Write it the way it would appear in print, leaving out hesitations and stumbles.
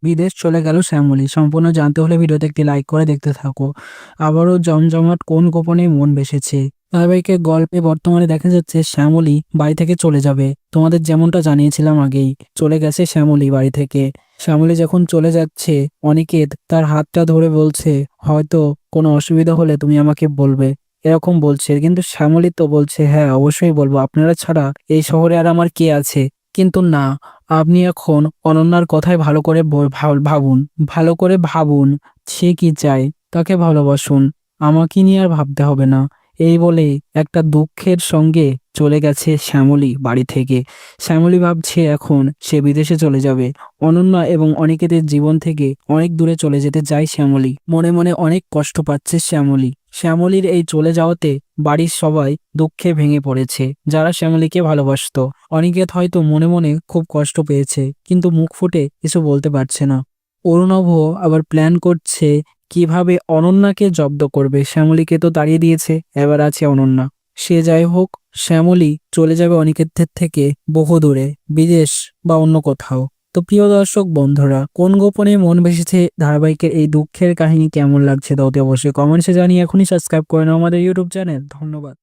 বিদেশ চলে গেল শ্যামলী। সম্পূর্ণ জানতে হলে ভিডিওতে একটি লাইক করে দেখতে থাকো। আবারও জমজমাট কোন গোপনে মন বেসেছে। ধারাবাহিকের গল্পে বর্তমানে দেখা যাচ্ছে শ্যামলী বাড়ি থেকে চলে যাবে। তোমাদের যেমনটা জানিয়েছিলাম আগেই, চলে গেছে শ্যামলী বাড়ি থেকে। শ্যামলী যখন চলে যাচ্ছে, অনিকেত তার হাতটা ধরে বলছে, হয়তো কোনো অসুবিধা হলে তুমি আমাকে বলবে, এরকম বলছে। কিন্তু শ্যামলী তো বলছে, হ্যাঁ অবশ্যই বলবো, আপনারা ছাড়া এই শহরে আর আমার কে আছে। কিন্তু না, আপনি এখন অনন্যার কথাই ভালো করে ভাবুন, ভালো করে ভাবুন, সে কি চায়, তাকে ভালোবাসুন, আমাকে নিয়ে আর ভাবতে হবে না। এই বলে একটা দুঃখের সঙ্গে চলে গেছে শ্যামলী বাড়ি থেকে। শ্যামলী ভাবছে এখন সে বিদেশে চলে যাবে। অনন্যা এবং অনিকেতের জীবন থেকে অনেক দূরে চলে যেতে চায় শ্যামলী। মনে মনে অনেক কষ্ট পাচ্ছে শ্যামলী। শ্যামলীর এই চলে যাওয়াতে বাড়ির সবাই দুঃখে ভেঙে পড়েছে, যারা শ্যামলীকে ভালোবাসতো। অনিকেত হয়তো মনে মনে খুব কষ্ট পেয়েছে, কিন্তু মুখ ফুটে কিছু বলতে পারছে না। অরুণভ আবার প্ল্যান করছে কিভাবে অনন্যাকে জব্দ করবে। শ্যামলীকে তো তাড়িয়ে দিয়েছে, এবার আছে অনন্যা। সে যাই হোক, শ্যামলী চলে যাবে অনিকেতের থেকে বহু দূরে, বিদেশ বা অন্য কোথাও। তো প্রিয় দর্শক বন্ধুরা, কোন গোপনে মন বেসেছে ধারাবাহিকের এই দুঃখের কাহিনী কেমন লাগছে, তাতে অবশ্যই কমেন্টসে জানিয়ে এখনই সাবস্ক্রাইব করে নাও আমাদের ইউটিউব চ্যানেল। ধন্যবাদ।